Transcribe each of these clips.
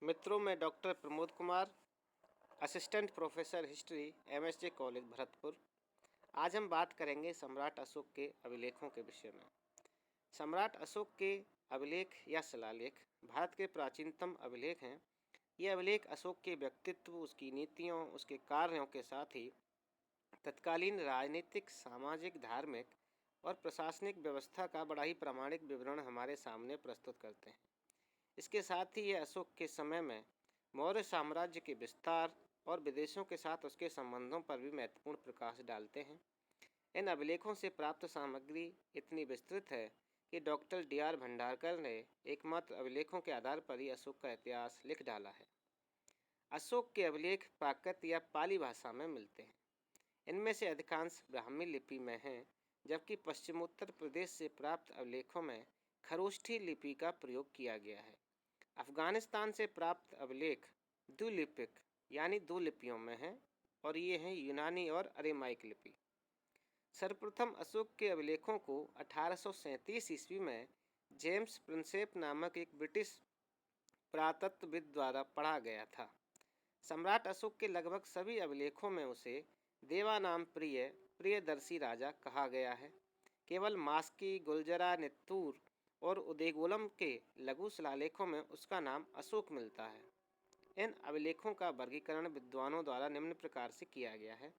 मित्रों, मैं doctor Pramod Kumar, assistant professor history, MSJ college Bharatpur. आज हम बात करेंगे सम्राट अशोक के अभिलेखों के विषय में। सम्राट अशोक के अभिलेख या शिलालेख भारत के प्राचीनतम अभिलेख हैं। ये अभिलेख अशोक के व्यक्तित्व, उसकी नीतियों, उसके कार्यों के साथ ही तत्कालीन राजनीतिक, सामाजिक, धार्मिक और प्रशासनिक व्यवस्था का बड़ा ही प्रामाणिक विवरण हमारे सामने प्रस्तुत करते हैं। इसके साथ ही ये अशोक के समय में मौर्य साम्राज्य के विस्तार और विदेशों के साथ उसके संबंधों पर भी महत्वपूर्ण प्रकाश डालते हैं। इन अभिलेखों से प्राप्त सामग्री इतनी विस्तृत है कि डॉक्टर डी.आर. भंडारकर ने एकमात्र अभिलेखों के आधार पर ही अशोक का इतिहास लिख डाला है। अशोक के अभिलेख प्राकृत या पाली भाषा में मिलते हैं। इनमें से अधिकांश ब्राह्मी लिपि में हैं, जबकि पश्चिमोत्तर प्रदेश से प्राप्त अभिलेखों में खरोष्ठी लिपि का प्रयोग किया गया है। अफगानिस्तान से प्राप्त अभिलेख द्विलिपिक यानी दो लिपियों में हैं और ये हैं यूनानी और अरेमाइक लिपि। सर्वप्रथम अशोक के अभिलेखों को 1837 ईस्वी में जेम्स प्रिंसेप नामक एक ब्रिटिश पुरातत्वविद द्वारा पढ़ा गया था। सम्राट अशोक के लगभग सभी अभिलेखों में उसे देवानाम प्रियदर्शी राजा कहा गया है। केवल मास्की, गुलजरा, नित्तूर और उदेगोलम के लघु शिलालेखों में उसका नाम अशोक मिलता है। इन अभिलेखों का वर्गीकरण विद्वानों द्वारा निम्न प्रकार से किया गया है।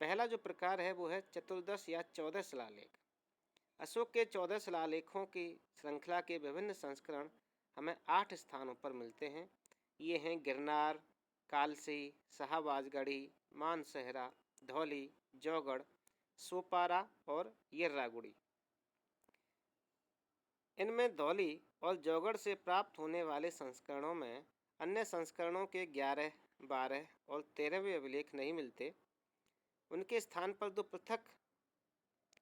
पहला जो प्रकार है वो है चतुर्दश या 14 शिलालेख। अशोक के 14 शिलालेखों की श्रृंखला के विभिन्न संस्करण हमें 8 स्थानों पर मिलते हैं। ये हैं गिरनार, कालसी, शाहबाजगढ़ी, मानसहरा, धौली, जौगढ़, सोपारा और यर्रागुड़ी। इनमें धौली और जौगढ़ से प्राप्त होने वाले संस्करणों में अन्य संस्करणों के 11, 12 और 13वें अभिलेख नहीं मिलते। उनके स्थान पर दो पृथक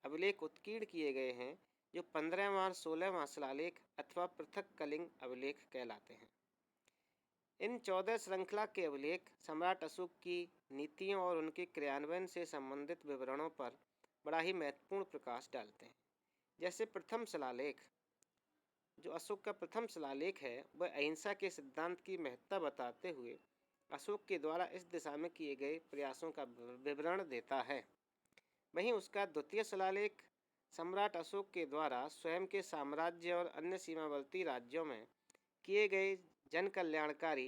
अभिलेख उत्कीर्ण किए गए हैं, जो 15वां और 16वां शिलालेख अथवा पृथक कलिंग अभिलेख कहलाते हैं। इन 14 श्रृंखला के अभिलेख सम्राट अशोक की नीतियों और उनके क्रियान्वयन से संबंधित विवरणों पर बड़ा ही महत्वपूर्ण प्रकाश डालते हैं। जैसे प्रथम शिलालेख, जो अशोक का प्रथम शिलालेख है, वह अहिंसा के सिद्धांत की महत्ता बताते हुए अशोक के द्वारा इस दिशा में किए गए प्रयासों का विवरण देता है। वहीं उसका द्वितीय शिलालेख सम्राट अशोक के द्वारा स्वयं के साम्राज्य और अन्य सीमावर्ती राज्यों में किए गए जन कल्याणकारी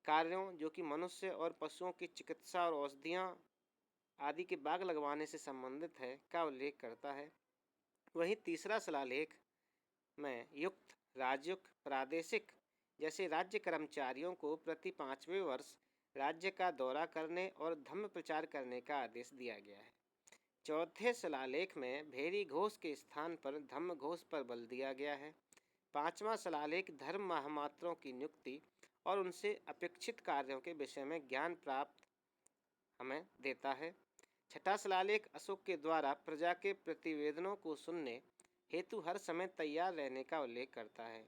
कार्यों, जो कि मनुष्य और पशुओं की चिकित्सा और औषधियाँ आदि के बाग लगवाने से संबंधित है, का उल्लेख करता है। वहीं तीसरा शिलालेख में युक्त, राजयुक्त, प्रादेशिक जैसे राज्य कर्मचारियों को प्रति 5वें वर्ष राज्य का दौरा करने और धम्म प्रचार करने का आदेश दिया गया है। चौथे शिलालेख में भेरी घोष के स्थान पर धम्म घोष पर बल दिया गया है। पांचवा शिलालेख धर्म महामात्रों की नियुक्ति और उनसे अपेक्षित कार्यों के विषय में ज्ञान प्राप्त हमें देता है। छठा शिलालेख अशोक के द्वारा प्रजा के प्रतिवेदनों को सुनने हेतु हर समय तैयार रहने का उल्लेख करता है।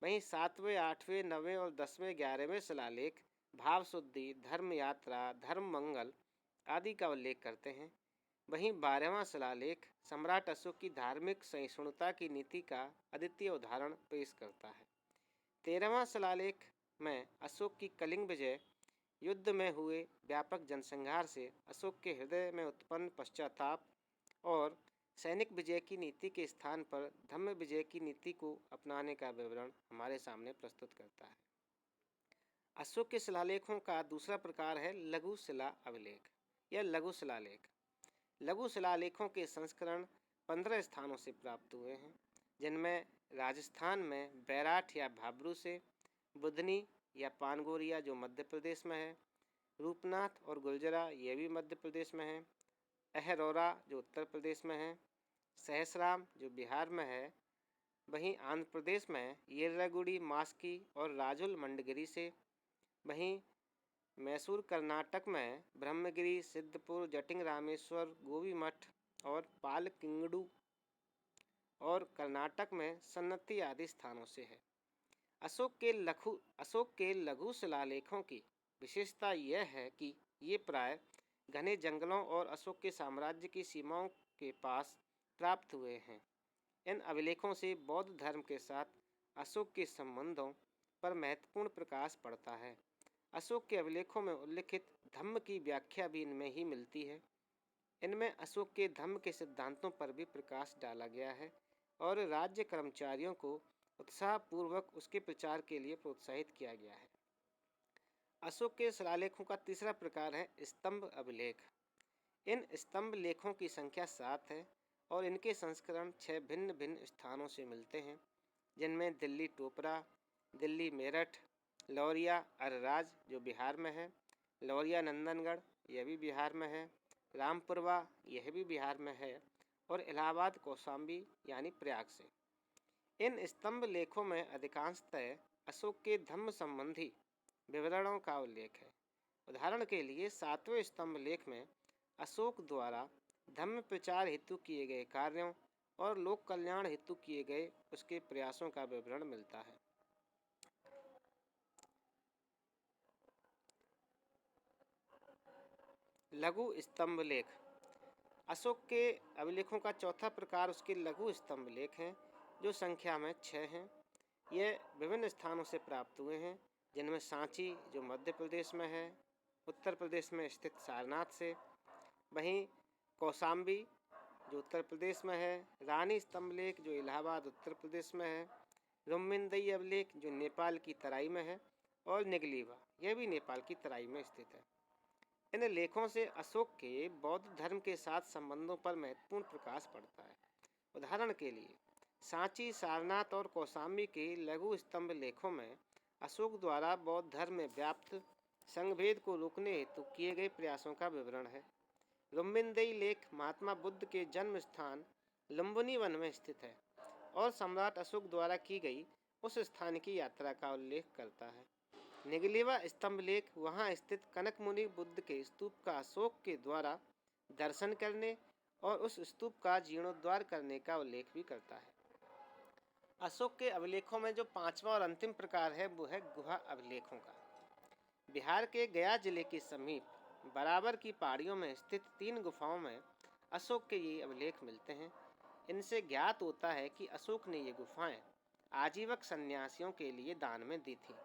वहीं 7वें, 8वें, 9वें और 10वें, 11वें शिलालेख भाव शुद्धि, धर्म यात्रा, धर्म मंगल आदि का उल्लेख करते हैं। वहीं 12वां शिलालेख सम्राट अशोक की धार्मिक सहिष्णुता की नीति का अद्वितीय उदाहरण पेश करता है। 13वां शिलालेख में अशोक की कलिंग विजय युद्ध में हुए व्यापक जनसंहार से अशोक के हृदय में उत्पन्न पश्चाताप और सैनिक विजय की नीति के स्थान पर धम्म विजय की नीति को अपनाने का विवरण हमारे सामने प्रस्तुत करता है। अशोक के शिलालेखों का दूसरा प्रकार है लघु शिला अभिलेख या लघु शिलालेख। लघु शिलालेखों के संस्करण 15 स्थानों से प्राप्त हुए हैं, जिनमें राजस्थान में बैराठ या भाबरू से, बुधनी या पानगोरिया जो मध्य प्रदेश में है, रूपनाथ और गुलजरा ये भी मध्य प्रदेश में है, अहरौरा जो उत्तर प्रदेश में है, सहसराम जो बिहार में है, वहीं आंध्र प्रदेश में येर्रागुड़ी, मास्की और राजुल मंडगिरी से, वहीं मैसूर कर्नाटक में ब्रह्मगिरी, सिद्धपुर, जटिंग रामेश्वर, गोवी मठ और पालकिंगडू और कर्नाटक में सन्नती आदि स्थानों से है। अशोक के लघु शिलालेखों की विशेषता यह है कि ये प्राय घने जंगलों और अशोक के साम्राज्य की सीमाओं के पास प्राप्त हुए हैं। इन अभिलेखों से बौद्ध धर्म के साथ अशोक के संबंधों पर महत्वपूर्ण प्रकाश पड़ता है। अशोक के अभिलेखों में उल्लिखित धम्म की व्याख्या भी इनमें ही मिलती है। इनमें अशोक के धम्म के सिद्धांतों पर भी प्रकाश डाला गया है और राज्य कर्मचारियों को उत्साहपूर्वक उसके प्रचार के लिए प्रोत्साहित किया गया है। अशोक के शिलालेखों का तीसरा प्रकार है स्तंभ अभिलेख। इन स्तंभ लेखों की संख्या 7 है और इनके संस्करण 6 भिन्न भिन्न स्थानों से मिलते हैं, जिनमें दिल्ली टोपरा, दिल्ली मेरठ, लौरिया अरराज जो बिहार में है, लौरिया नंदनगढ़ यह भी बिहार में है, रामपुरवा यह भी बिहार में है और इलाहाबाद कौशाम्बी यानी प्रयाग से। इन स्तंभ लेखों में अधिकांशतः अशोक के धम्म संबंधी विवरणों का उल्लेख है। उदाहरण के लिए 7वें स्तंभ लेख में अशोक द्वारा धम्म प्रचार हेतु किए गए कार्यों और लोक कल्याण हेतु किए गए उसके प्रयासों का विवरण मिलता है। लघु स्तंभ लेख। अशोक के अभिलेखों का चौथा प्रकार उसके लघु स्तंभ लेख हैं, जो संख्या में 6 हैं। ये विभिन्न स्थानों से प्राप्त हुए हैं, जिनमें सांची जो मध्य प्रदेश में है, उत्तर प्रदेश में स्थित सारनाथ से, वहीं कौशाम्बी जो उत्तर प्रदेश में है, रानी स्तंभ लेख जो इलाहाबाद उत्तर प्रदेश में है, रुम्मिंदई अभिलेख जो नेपाल की तराई में है और निगलीवा यह भी नेपाल की तराई में स्थित है। इन लेखों से अशोक के बौद्ध धर्म के साथ संबंधों पर महत्वपूर्ण प्रकाश पड़ता है। उदाहरण के लिए सांची, सारनाथ और कौशाम्बी के लघु स्तंभ लेखों में अशोक द्वारा बौद्ध धर्म में व्याप्त संघभेद को रोकने हेतु किए गए प्रयासों का विवरण है। रुम्मिंदई लेख महात्मा बुद्ध के जन्म स्थान लुम्बिनी वन में स्थित है और सम्राट अशोक द्वारा की गई उस स्थान की यात्रा का उल्लेख करता है। निगलीवा स्तंभ लेख वहाँ स्थित कनक मुनि बुद्ध के स्तूप का अशोक के द्वारा दर्शन करने और उस स्तूप का जीर्णोद्धार करने का उल्लेख भी करता है। अशोक के अभिलेखों में जो पांचवा और अंतिम प्रकार है वो है गुहा अभिलेखों का। बिहार के गया जिले के समीप बराबर की पहाड़ियों में स्थित 3 गुफाओं में अशोक के ये अभिलेख मिलते हैं। इनसे ज्ञात होता है कि अशोक ने ये गुफाएं आजीवक सन्यासियों के लिए दान में दी थी।